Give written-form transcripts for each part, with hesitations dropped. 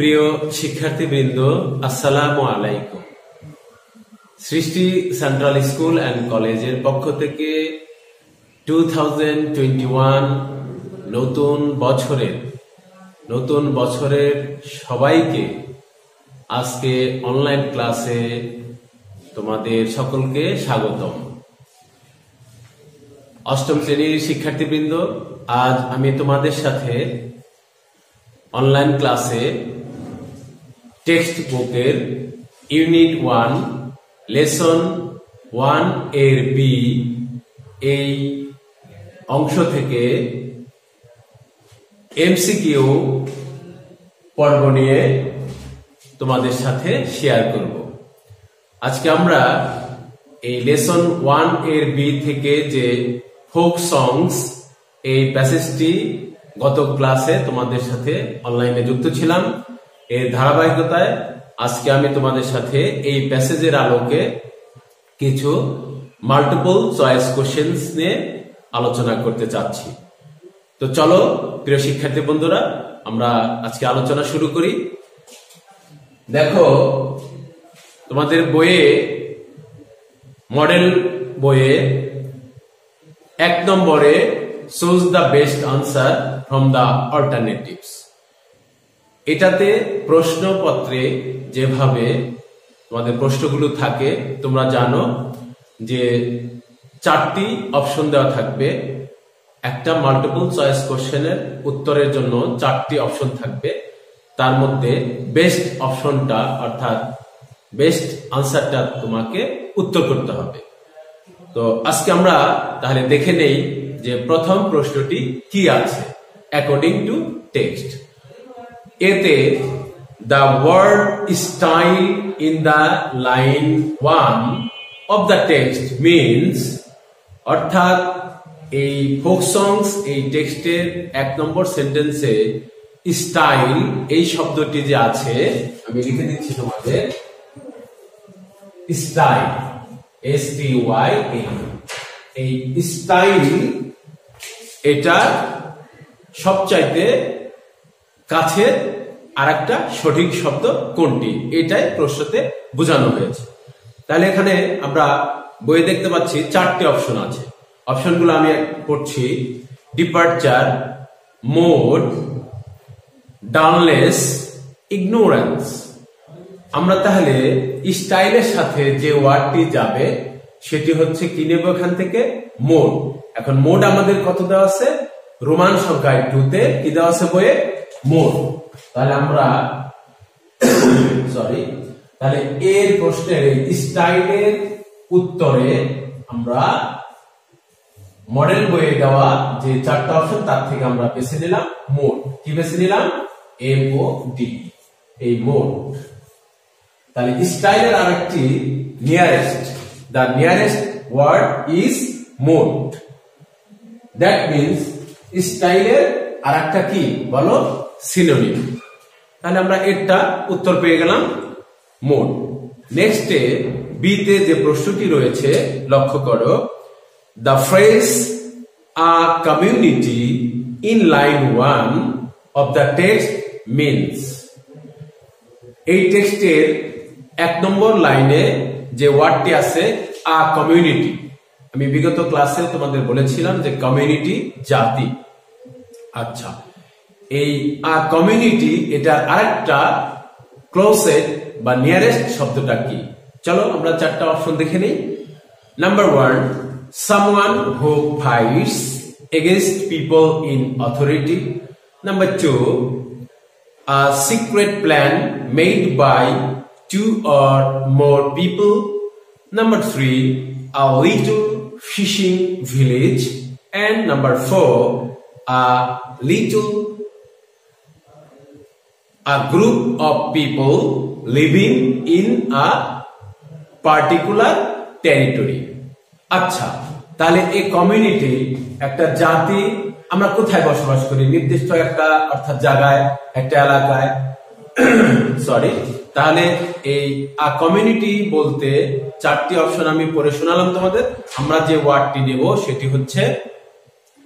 প্রিয় শিক্ষার্থীবৃন্দ, আসসালামু আলাইকুম। সৃষ্টি সেন্ট্রাল স্কুল অ্যান্ড কলেজের পক্ষ থেকে 2021 নতুন বছরের সবাইকে আজকে অনলাইন ক্লাসে তোমাদের সকলকে স্বাগতম। অষ্টম শ্রেণীর শিক্ষার্থীবৃন্দ, আজ আমি তোমাদের সাথে অনলাইন ক্লাসে টেক্সট বুকের ইউনিট 1 লেসন 1 এর বি এই অংশ থেকে এমসিকিউ পর্ব নিয়ে তোমাদের সাথে শেয়ার করব। আজকে আমরা এই লেসন 1 এর বি থেকে যে ফোক সংস এই প্যাসেজটি গত ক্লাসে তোমাদের সাথে অনলাইনে যুক্ত ছিলাম, এর ধারাবাহিকতায় আজকে আমি তোমাদের সাথে এই প্যাসেজের আলোকে কিছু মাল্টিপল চয়েস কোশ্চেন্স নিয়ে আলোচনা করতে চাচ্ছি। তো চলো প্রিয় শিক্ষার্থী বন্ধুরা, আমরা আজকে আলোচনা শুরু করি। দেখো, তোমাদের বইয়ে মডেল বইয়ে 1 নম্বরে choose the best answer from the alternatives। এটাতে প্রশ্নপত্রে যেভাবে তোমাদের প্রশ্নগুলো থাকে তোমরা জানো যে 4টি অপশন দেওয়া থাকবে। একটা মাল্টিপল চয়েস কোশ্চেনের উত্তরের জন্য 4টি অপশন থাকবে, তার মধ্যে বেস্ট অপশনটা অর্থাৎ বেস্ট আনসারটা তোমাকে উত্তর করতে হবে। তো আজকে আমরা তাহলে দেখে নেই যে প্রথম প্রশ্নটি কি আছে অ্যাকর্ডিং টু টেক্সট। এতে the word style in the line 1 of the text means, অর্থাৎ এই ফোক সংস এই টেক্সটের 1 নম্বর সেন্টেন্সে স্টাইল এই শব্দটি যে আছে, আমি লিখে দিচ্ছি তোমাদের, স্টাইল STYL, এই স্টাইল এটা সবচাইতে কাছে আরেকটা সঠিক শব্দ কোনটি, এটাই প্রশ্নতে বোঝানো হয়েছে। তাহলে এখানে আমরা বইয়ে দেখতে পাচ্ছি 4টি অপশন আছে। অপশনগুলো আমি পড়ছি: ডিপারচার, মোড, ডালনেস, ইগনোরেন্স। আমরা তাহলে স্টাইলের সাথে যে ওয়ার্ডটি যাবে সেটি হচ্ছে কি নেব এখান থেকে? মোড। এখন মোড আমাদের কত দেওয়া আছে? রোমান সংখ্যায় 2তে কি দেওয়া আছে বইয়ে? মোড। তাহলে আমরা তাহলে এর প্রশ্নের স্টাইলের উত্তরে আমরা মডেল বইয়ে দেওয়া যে 4টা অপশন তার থেকে আমরা বেছে নিলাম মোড। কি বেছে নিলাম? MOD, এই মোড। তাহলে স্টাইলের আরেকটি nearest, the nearest word is mode, that means স্টাইলের আরেকটা কি বলো? সিনোনিম। তাহলে আমরা এটা উত্তর পেয়ে গেলাম, মোড। নেক্সটে বি তে যে প্রশ্নটি রয়েছে লক্ষ্য করো, the phrase a community in line 1 of the text means, এই টেক্সটের 1 নম্বর লাইনে যে ওয়ার্ডটি আছে আ কমিউনিটি, আমি বিগত ক্লাসে তোমাদের বলেছিলাম যে কমিউনিটি জাতি। আচ্ছা, এই আ কমিউনিটি এটা আরেকটা ক্লোজেস্ট বা নিয়ারেস্ট শব্দটা কি? চলো আমরা 4টা অপশন দেখে নিই। Number 1, someone who fights against people in authority. Number 2, a secret plan made by 2 or more people. Number 3, a little fishing village. And number 4, a group of people living in a particular territory. আচ্ছা, তাহলে এই community একটা জাতি, আমরা কোথায় বসবাস করি? নির্দিষ্ট একটা অর্থাৎ জায়গায়, একটা এলাকায়। তাহলে এই কমিউনিটি বলতে 4টি অপশন আমি পড়ে শোনালাম তোমাদের। আমরা যে ওয়ার্ডটি নেব সেটি হচ্ছে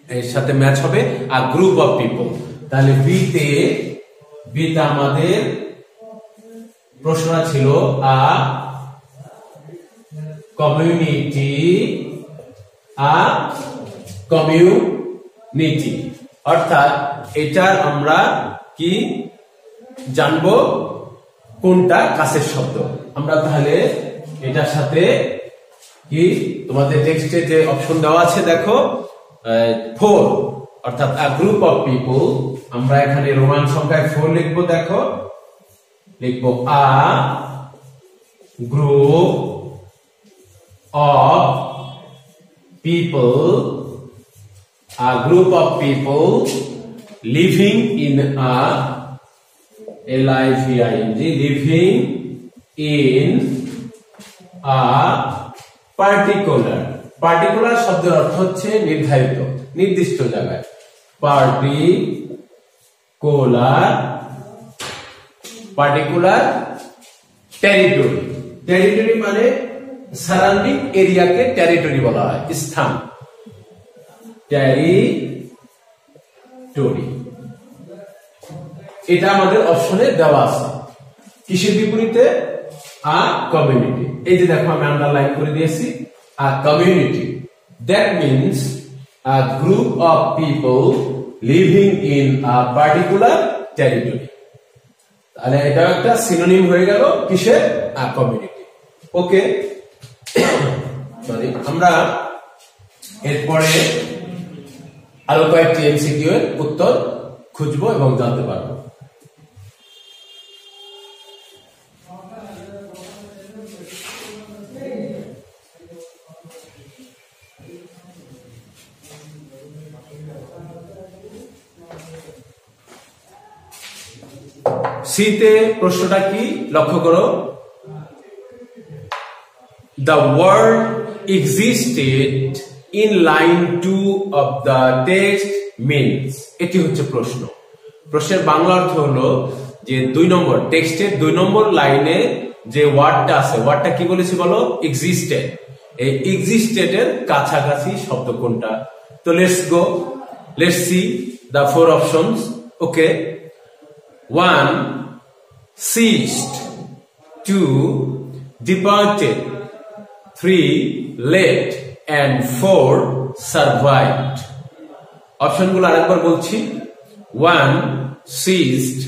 এর সাথে ম্যাচ হবে আ গ্রুপ অফ পিপল। তাহলে বি তে আমাদের প্রশ্নটা ছিল আ কমিউনিটি, অর্থাৎ এটার আমরা কি জানবো কোনটা কাছের শব্দ। আমরা তাহলে এটার সাথে কি তোমাদের টেক্সটে যে অপশন দেওয়া আছে দেখো 4, অর্থাৎ আ গ্রুপ অফ পিপল, আমরা এখানে রোমান সংখ্যায় 4 লিখবো। দেখো লিখবো a group of people, a group of people living in a living, living in a particular, particular শব্দের অর্থ হচ্ছে নির্ধারিত, নির্দিষ্ট জায়গায়। particular টেরিটরি, টেরিটরি মানে সারাউন্ডিং এরিয়াকে টেরিটরি বলা হয়, স্থান, টেরিটরি। এটা আমাদের অপশনে দেওয়া আছে। কিসের বিপরীতে? A community. এই যে দেখো আমি আন্ডারলাইন করে দিয়েছি, a community, that means a group of people living in a particular territory. তাহলে এটা একটা সিনোনিম হয়ে গেল কিসের? আ কমিউনিটি। ওকে, সরি, আমরা এরপরে আরো কয়েকটি এমসিকিউ এর উত্তর খুঁজবো এবং জানতে পারবো। সিতে প্রশ্নটা কি লক্ষ্য করো, the word existed in line 2 of the text means, এটি হচ্ছে প্রশ্ন। প্রশ্নের বাংলা অর্থ হলো যে 2 নম্বর টেক্সটের 2 নম্বর লাইনে যে ওয়ার্ডটা আছে, ওয়ার্ডটা কি বলেছি বলো? existed। এই existed এর কাছাকাছি শব্দ কোনটা? তো let's see the 4 options. Okay, 1 ceased, 2 departed, 3 left, and 4 survived. অপশনগুলো আরেকবার বলছি, 1 ceased,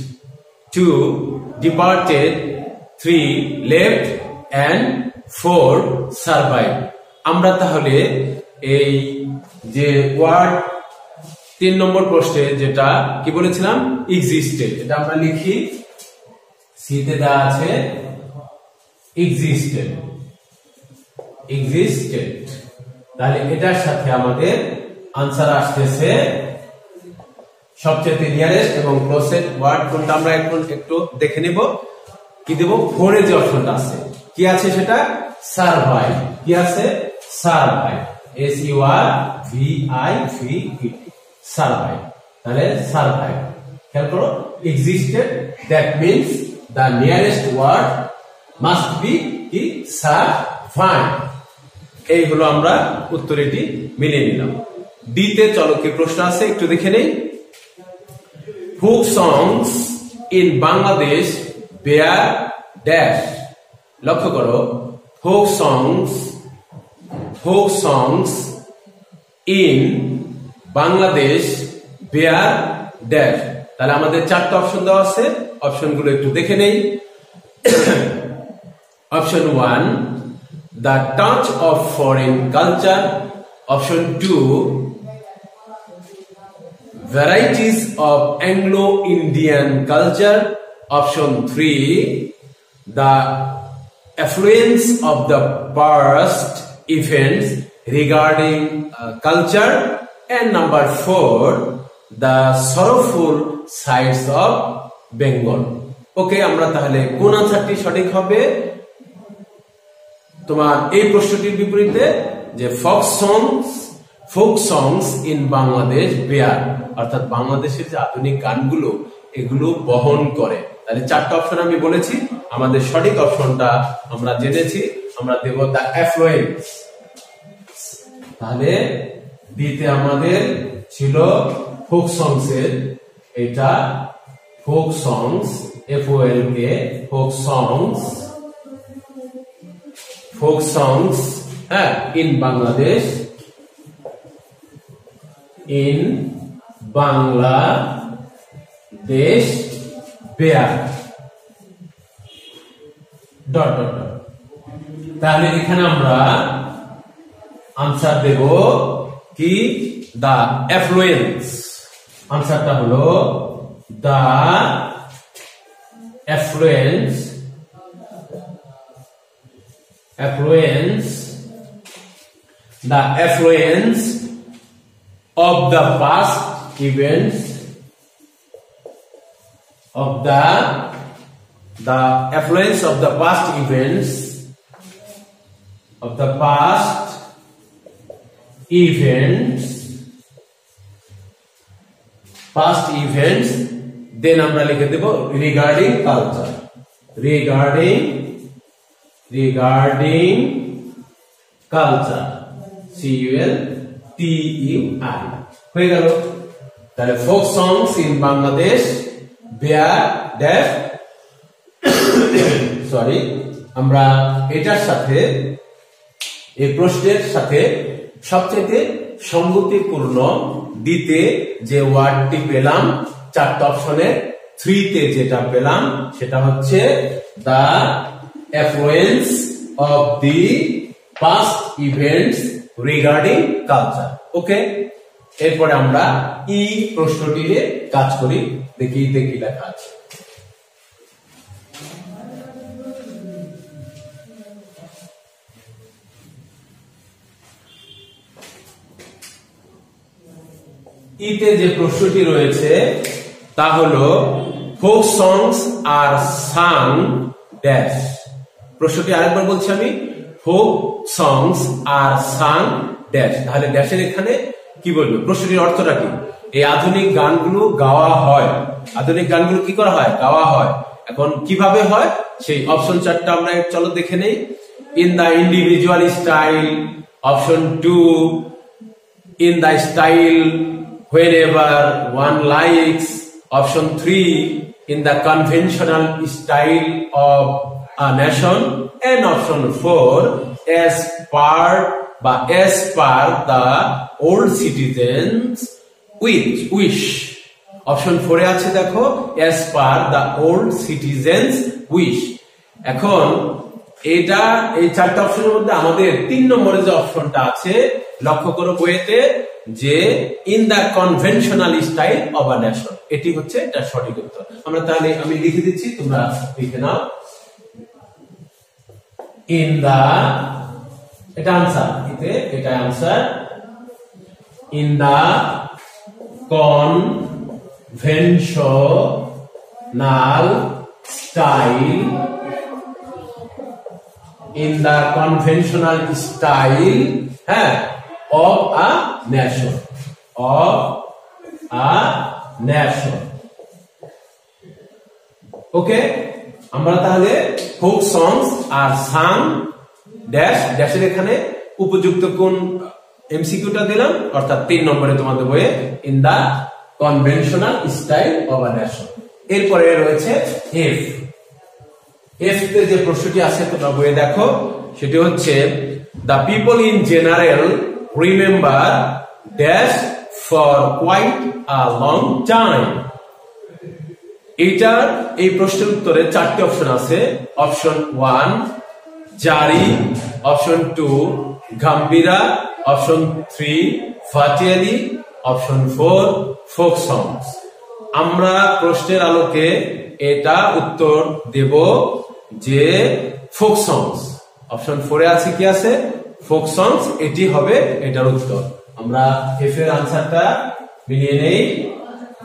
2 departed, 3 left, and 4 survived. আমরা তাহলে এই যে ওয়ার্ড 3 নম্বর প্রশ্নে যেটা কি বলেছিলাম, existed, এটা আমরা লিখি, সিতে দেওয়া আছে existed, তাহলে এটার সাথে আমাদের আনসার আসতেছে সবচেয়ে নিয়ারেস্ট এবং ক্লোজেস্ট ওয়ার্ড কোনটা আমরা এখন একটু দেখে নিব। কি দেব? 4 এর যে অপশনটা আছে কি আছে সেটা সারভাইভ। কি আছে? Survive, SURVIVE, survive. তাহলে সারভাইভ, খেয়াল করো, existed, that means the nearest word must be কি? survive। এই হলো আমরা উত্তর এটি মিলিয়ে নিলাম। ডিতে চলো কি প্রশ্ন আছে একটু দেখে নেই। folk songs in Bangladesh bear dash, লক্ষ্য করো, folk songs in Bangladesh bear dash। তাহলে আমাদের 4টা অপশন দেওয়া আছে, অপশনগুলো একটু দেখে নেই। Option 1 the touch of foreign culture, option 2 varieties of Anglo-Indian culture, option 3 the affluence of the past events regarding culture, and number 4 the sorrowful sides of Bengal. ওকে, আমরা তাহলে কোন আনসারটি সঠিক হবে? তোমার এই প্রশ্নটির বিপরীতে যে folk songs in Bangladesh bear, অর্থাৎ বাংলাদেশের যে আধুনিক গানগুলো এগুলো বহন করে। তাহলে 4টা অপশন আমি বলেছি, আমাদের সঠিক অপশনটা আমরা জেনেছি, আমরা দেব the affluence। তাহলে দিতে আমাদের ছিল folk songs এর, এটা folk songs FOLK, folk songs in Bangladesh, where dot dot dot. তাহলে এখানে আমরা আনসার দেব কি দা অ্যাফ্লুয়েন্স। আনসারটা হলো দা affluence of the past events of the affluence of the past events then আমরা লিখে দেব regarding culture CULTURI হয়ে গেল। তাহলে folk songs in Bangladesh where dash sorry আমরা এটার সাথে এই প্রশ্নের সাথে সবচেয়ে সঙ্গতিপূর্ণ দিতে যে ওয়ার্ডটি পেলাম চারটা অপশনে 3 তে যেটা পেলাম সেটা হচ্ছে the affluence of the past events regarding culture. Okay, এরপরে আমরা ই প্রশ্নটি নিয়ে কাজ করি, দেখি কি লেখা আছে। ইতে যে প্রশ্নটি রয়েছে তা হলো ফোক সংস আর সাং ড্যাশ। প্রশ্নটি আরেকবার বলছি আমি, ফোক সংস আর সাং ড্যাশ। তাহলে ড্যাশের এখানে কি বলবো, প্রশ্নটির অর্থটা কি? এই আধুনিক গানগুলো গাওয়া হয়, আধুনিক গানগুলো কি করা হয়, গাওয়া হয়। এখন কিভাবে হয় সেই অপশন 4টা আমরা চলো দেখে নেই। In the individual style, option 2 in the style wherever one likes, option 3 in the conventional style of a nation, and option 4 as per the old citizens wish. option 4 এ আছে দেখো as per the old citizens wish। এখন এটা এই চারটা অপশনের মধ্যে আমাদের 3 নম্বরে যে অপশনটা আছে লক্ষ্য করো বইতে যে in the conventional style of a nation, এটি হচ্ছে এটা সঠিক উত্তর। আমরা তাহলে আমি লিখে দিচ্ছি, তোমরা লিখে নাও। ইন দা, এটা আনসার, এটা answer. In the conventional style, in the conventional style of a nation, okay. আমরা তাহলে ফোক সংস আর সাং ড্যাশ ড্যাশের এখানে উপযুক্ত কোন এমসিকিউটা দিলাম, অর্থাৎ 3 নম্বরে তোমাদের বইয়ে in the conventional style of a nation. এরপরে রয়েছে এফ। এফ তে যে প্রশ্নটি আছে তোমরা বইয়ে দেখো, সেটি হচ্ছে the people in general remember dash for quite a long time. এই প্রশ্নের উত্তরে 4টি অপশন আছে। Option 1 jari, option 2 gambhira, option 3 bhatiali, option 4 folk songs. আমরা প্রশ্নের আলোকে এটা উত্তর দেব যে ফোক সংস। অপশন 4 এ আছে কি আছে, ফোক সংস, এটি হবে এটার উত্তর। আমরা এফ এর আনসারটা মিলিয়ে নেই,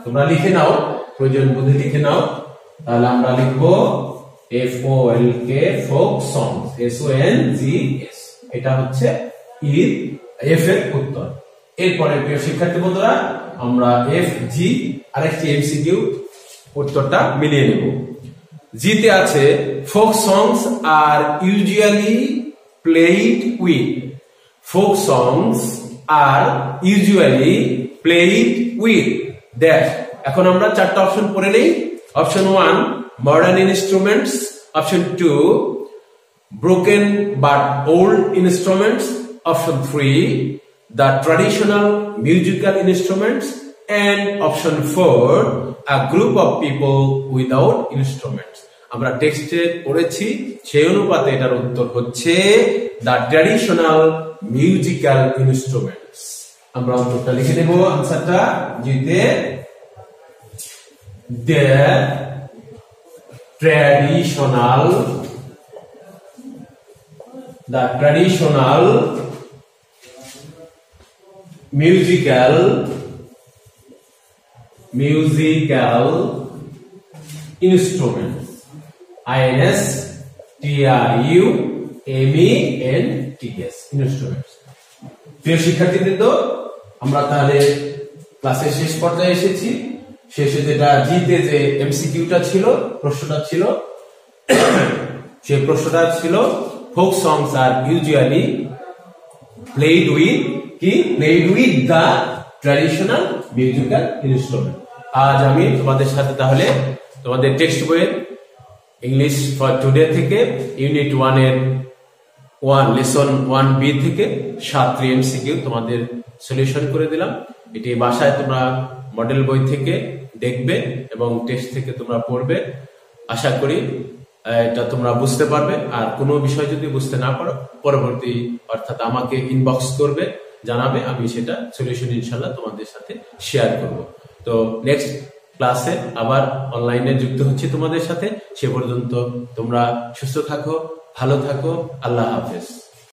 তোমরা লিখে নাও, প্রয়োজন বুঝে লিখে নাও। তাহলে আমরা লিখবো FOLK ফোক সংস, SONGS, এটা হচ্ছে এফ এর উত্তর। এরপরে প্রিয় শিক্ষার্থী বন্ধুরা আমরা FG আরেকটি এমসিকিউ উত্তরটা মিলিয়ে নেব। জিতে আছে folk songs are usually played with, folk songs are usually played with dash. এখন আমরা 4টা অপশন পড়ে নেই। Option 1 modern instruments. Option 2, broken but old instruments. Option 3, the traditional musical instruments. And option 4, a group of people without instruments. আমরা টেক্সটে পড়েছি, সেই অনুপাতে এটার উত্তর হচ্ছে the traditional musical instruments. আমরা উত্তরটা লিখে দেব, আনসারটা জিতে the traditional musical instruments. INSTRUMENTS instruments. প্রিয় শিক্ষার্থীবৃন্দ, আমরা তাহলে ক্লাসের শেষ পর্যায়ে এসেছি। শেষে যেটা জিতে যে এমসিকিউটা ছিল, প্রশ্নটা ছিল, সেই প্রশ্নটা ছিল folk songs are usually played with the traditional musical instrument. আজ আমি তোমাদের সাথে তাহলে তোমাদের টেক্সট বইয়ের ইংলিশ ফর টুডে থেকে ইউনিট 1 এর লেসন 1B থেকে 7টি এমসিকিউ তোমাদের সলিউশন করে দিলাম। এটি বাসায় তোমরা মডেল বই থেকে দেখবে এবং টেক্সট থেকে তোমরা পড়বে। আশা করি এটা তোমরা বুঝতে পারবে। আর কোনো বিষয় যদি বুঝতে না পারো, পরবর্তী অর্থাৎ আমাকে ইনবক্স করবে, জানাবে, আমি সেটা সলিউশন ইনশাল্লাহ তোমাদের সাথে শেয়ার করব। তো নেক্সট ক্লাসে আবার অনলাইনে যুক্ত হচ্ছি তোমাদের সাথে। সে পর্যন্ত তোমরা সুস্থ থাকো, ভালো থাকো। আল্লাহ হাফেজ।